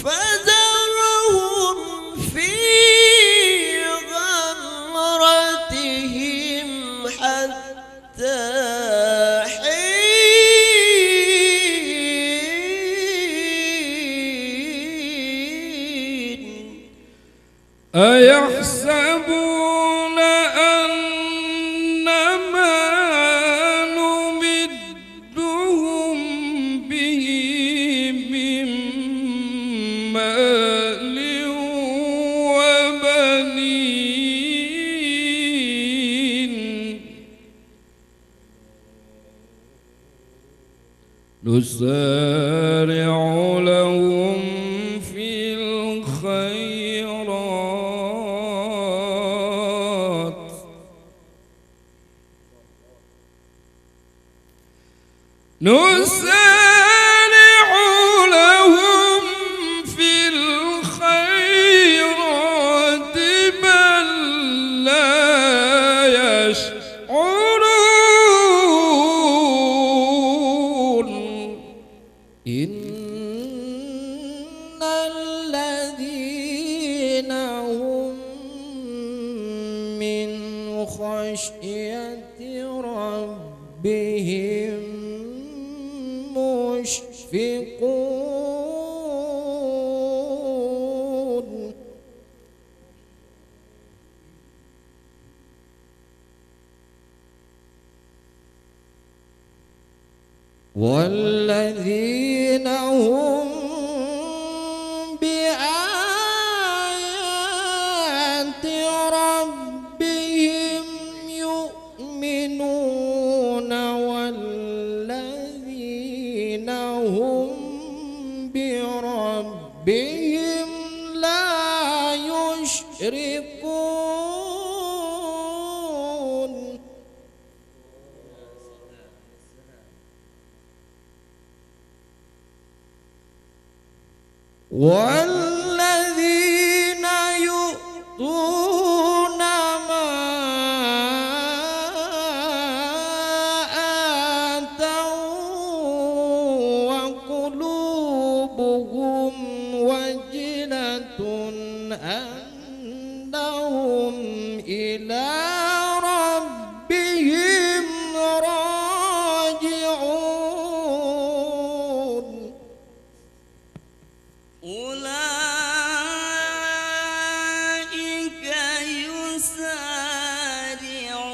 فذرهم في غمرتهم حتى حين أيحسبون أن ما نمدهم به من مال وبنين نسارع لهم في الخيرات نسارع لهم في الخيرات بل لا يشعرون إن الذين هم من خشية ربهم مشفقون والذين هم بآيات ربهم يؤمنون والذين هم بربهم لا يشركون والذين يؤتون ما آتوا وقلوبهم وجلة أنهم إلى ربهم راجعون أولئك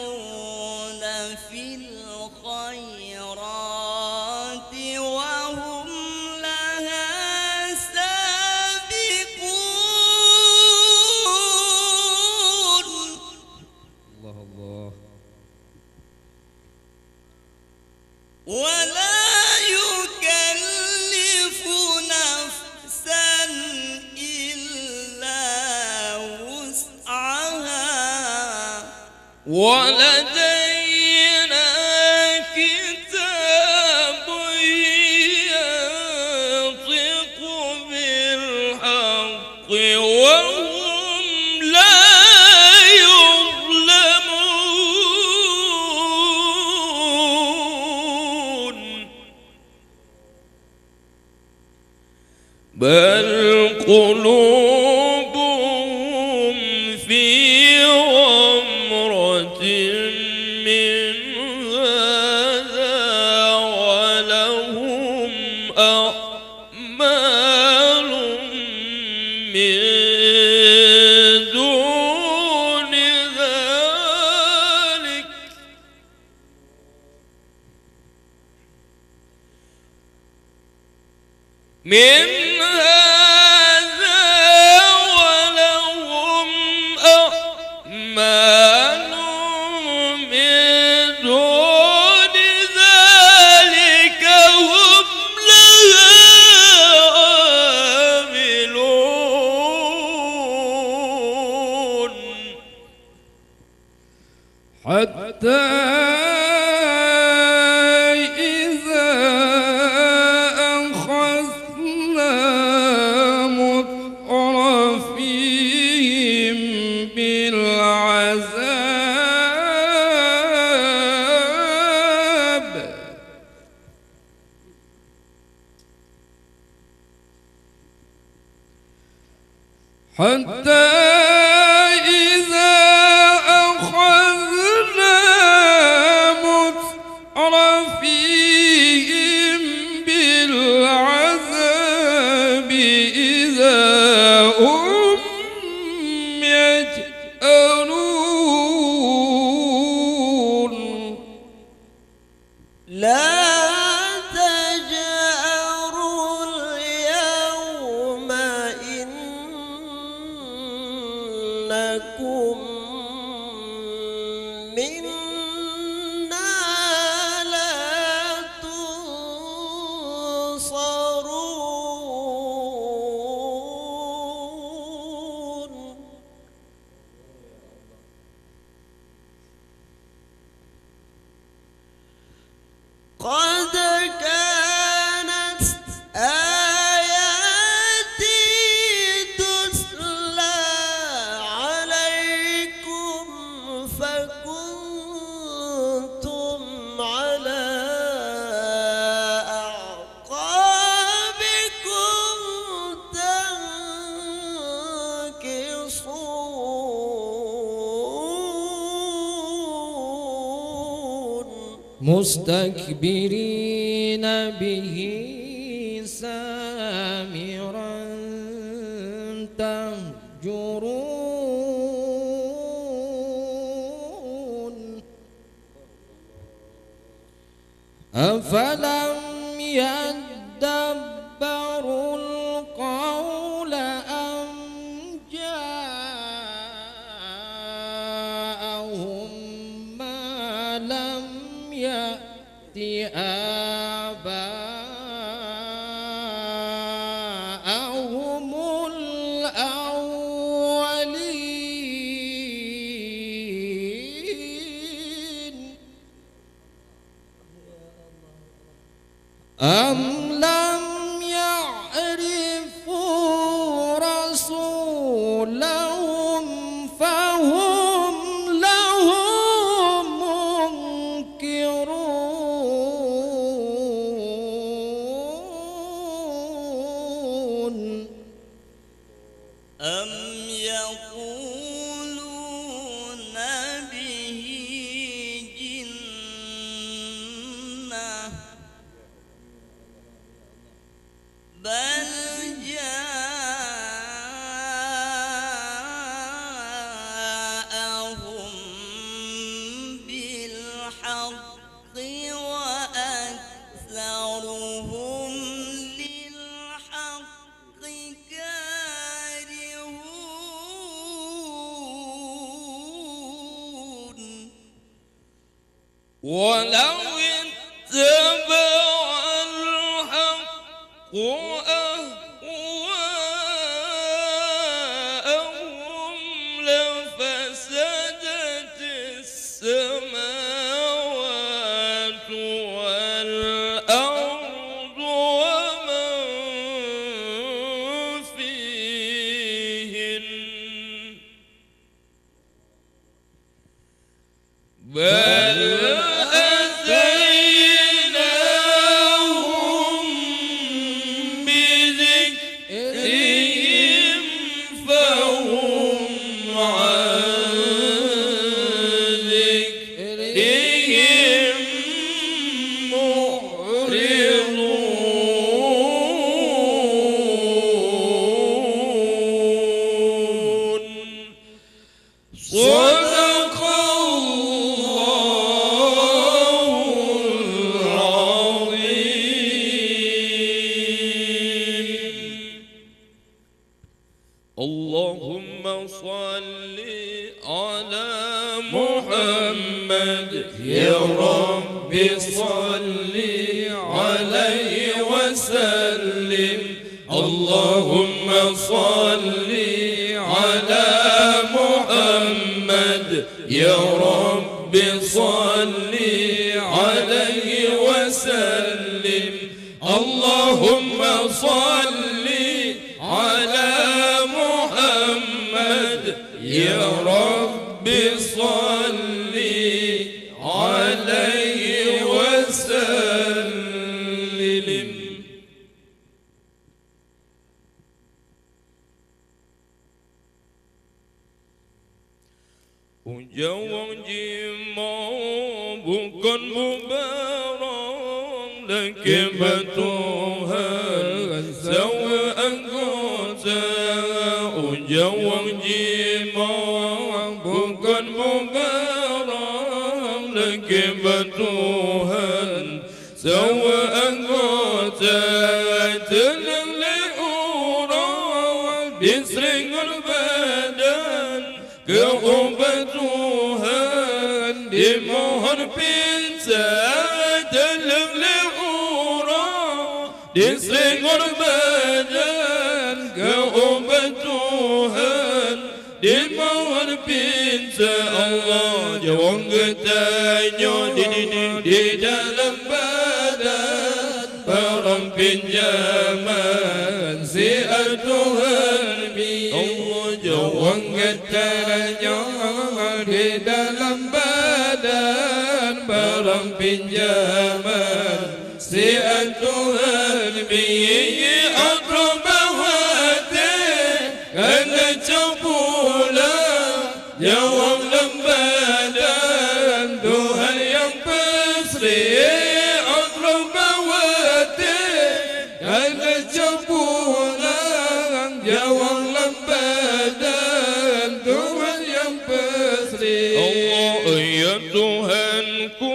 يسارعون في الخيرات وهم لها سابقون. الله الله. ولا يكلف نفسا إلا وسعها ولدينا كتاب ينطق بالحق وهم لا يظلمون بل قلوبهم في غمرة من هذا ولهم أعمال من دون ذلك من حتى إذا أخذنا حتى إذا أخذنا مترفيهم بالعذاب إذا هم يجأرون لا تجأروا اليوم إنكم منا لا تنصرون قد كانت آياتي تتلى عليكم فكنتم على أعقابكم تنكصون مستكبرين به سامرا تهجرون أفلم يدبروا القول أم جاءهم ما لم يأت آباءهم الأولين أم لم يعرفوا رسولهم فهم له منكرون أم يقولون به جنة بل جاءهم بالحق وأكثرهم للحق كارهون ولو اتبع الحق أهواءهم لفسدت السماوات والأرض ومن فيهن بل أتيناهم بذكرهم فهم عن ذكرهم معرضون صدق الله العظيم. اللهم صل على محمد يا رب صل عليه وسلم. اللهم صل على محمد يا رب صل عليه وسلم. اللهم صل على محمد يا رب صل عليه وسلم. Jawang jimo bukan mubarang Lekibat Tuhan sawa anggota Jawang jimo bukan mubarang Lekibat Tuhan sawa anggota Tenang le'urang diseringan badan Keubat Tuhan dimohon pinta Dalam le'urang diseringan badan Keubat Tuhan dimohon pinta Allah jawang getanya di dalam badan Barang pinjaman siar Tuhan Allah jawang getanya di dalam badan Barang pinjaman siar Tuhan Akrabahati kena campula jawang lembadan Tuhan yang pesri Akrabahati kena campula jawang lembadan Tuhan yang pesri Allah ya Tuhanku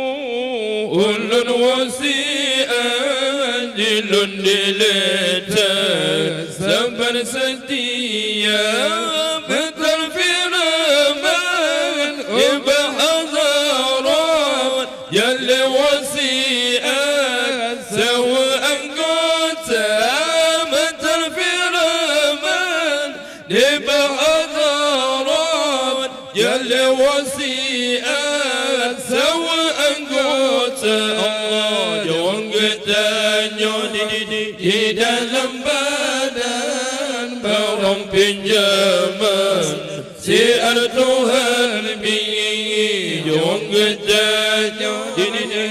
ulun wasi'an jilun dilatan sabar setia betul firman ibahadarat jalla wasi'an sawa anggota betul firman ibahadarat jalla wasi'an sawa anggota Allah jawang getanya di dalam badan Barang pinjaman siar Tuhan jawang getanya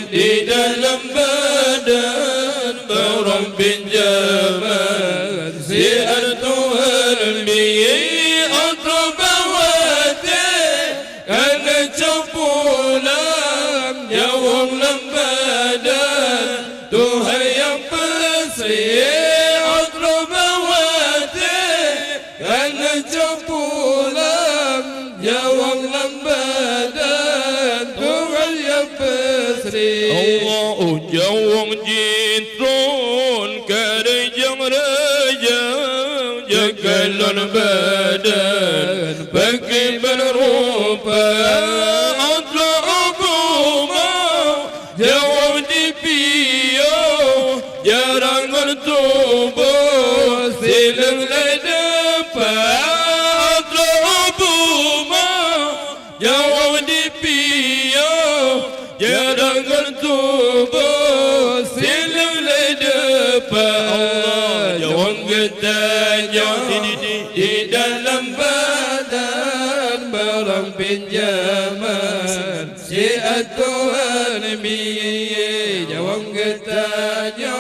di dalam badan Barang pinjaman siar Tuhan Akrabahati kena campulang jawang lembadan Tuhan yang pesri Akrabahati kena campulang jawang lembadan Tuhan yang pesri Allah jawang jitron karejang rejang jagalan badan bagi berupa adla agama jawang dipiyo jarang bertubuh silang ledepan adla agama jawang dipiyo jarang bertubuh silang ledepan Allah jawang getanya di dalam badan Barang pinjaman siar Tuhan jawang getanya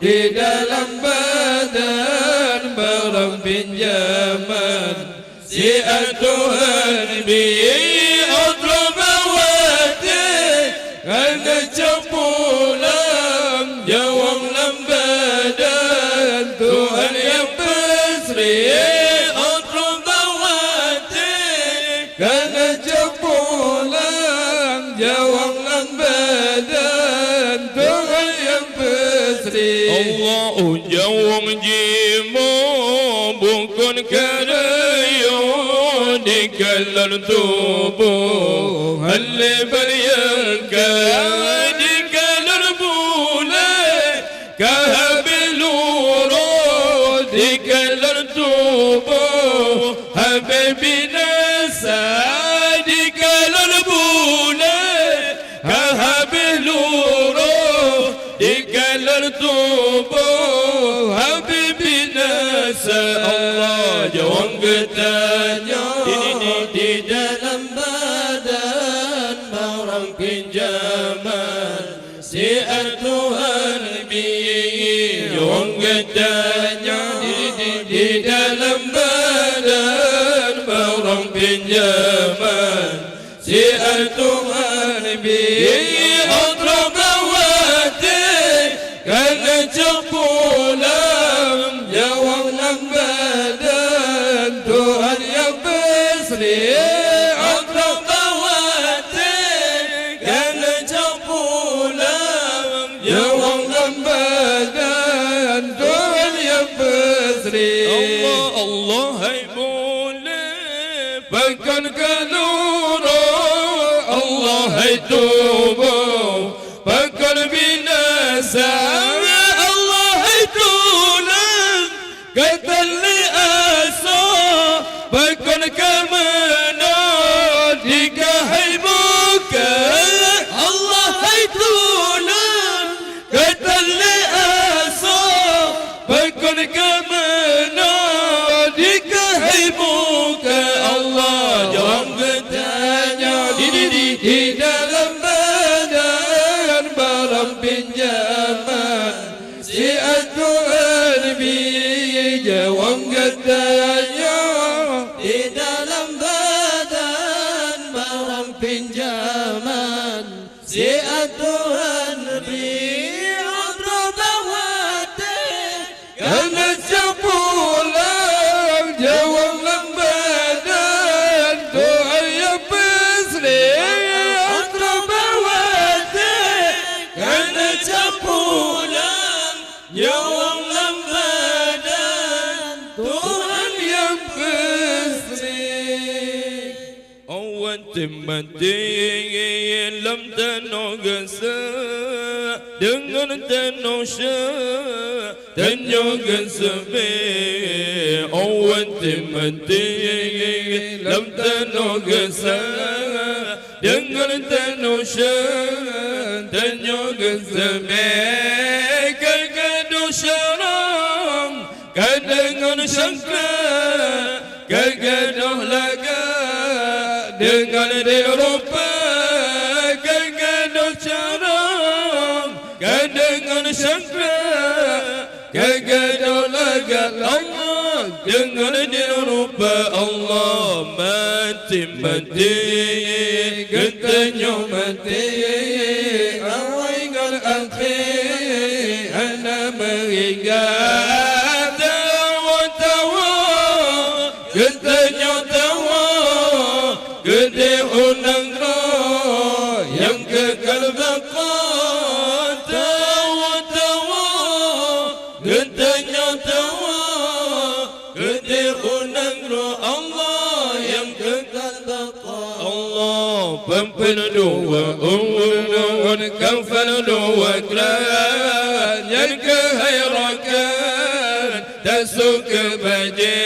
di dalam badan Barang pinjaman siar Tuhan Akrabahati kena campulang jawang lembadan Tuhan yang pesri Akrabahati kena campulang jawang lembadan Tuhan yang pesri Allah jawang jimo bukan karaya di kalan tubuh halibal yang di kalan bulai kahabiluro di kalan tubuh habibina di kalan bulai kahabiluro di kalan tubuh habibina Allah jawang getanya di dalam badan Barang pinjaman siar Tuhan jawang getanya di dalam badan Barang pinjaman ngajak pulang jawab lang badan Tuhan yang berseri akrab bawati kan ngajak pulang jawab lang badan Tuhan yang berseri Allah Allah hai boleh bahkan kalura Allah hai tubuh bakal binasa Allah hai tulang kata li asa bakal kemana jika hai buka Allah hai tulang kata li asa bakal kemana jika hai buka Allah jawab bertanya di dalam badan barang pinjaman si aturan bi jawab katanya di dalam badan barang pinjaman si aturan bi akrabawati karena pulang jawab lang badan Tuhan yang berseri akrabawati karena pulang jawab lang badan Tuhan yang berseri awan mati lam tanogasa dengan tanosya tanyogan sabi awan mati lam tanogasa dengan tanosya tanyogan sabi kagadosyarang kadengan syangka kagadoh laga dengan di Eropa kagadosyarang kadengan syangka kagadoh laga Allah dengan di Eropa Allah mati ketanyo mati awai ngal akhi ana mengingat tawa ketanyo tawa gede unang roh yang kekal baqa tawa ketanyo tawa gede unang roh Allah yang kekal baqa Allah pempen dua umur kafal dua klan yang kehayrakan tasuk baje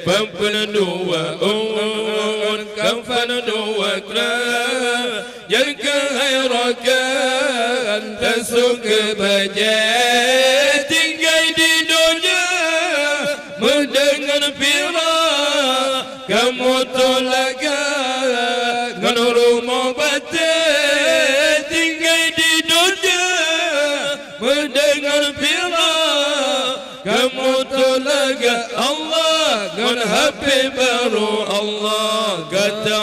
pempen dua umur kafal dua klan yang kehayrakan tasuk baje tinggal di dunia mendengar pira kamu tolaga rumah bate tinggal di dunia mendengar pira kamu tolaga Allah kan HP baru Allah kata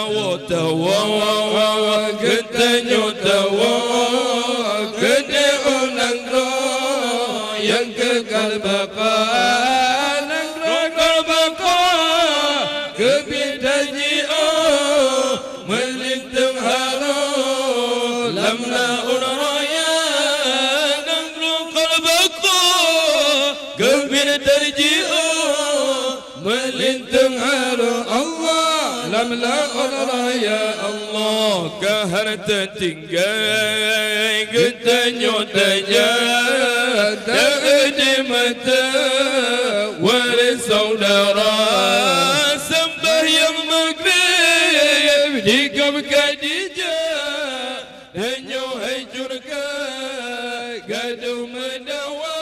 tawa ketanyo tawa gede unang roh yang kekal bapa nang kekal bapa kebidaji melintang haro lamna uraya nanglu qalbaku gembir terjiu melintang haro Allah lamna uraya Allah kaharta tinggai getanyo taja tak mata waris saudara sembahyang maghrib di Khadijah danyo hancurkan gaduh mendawa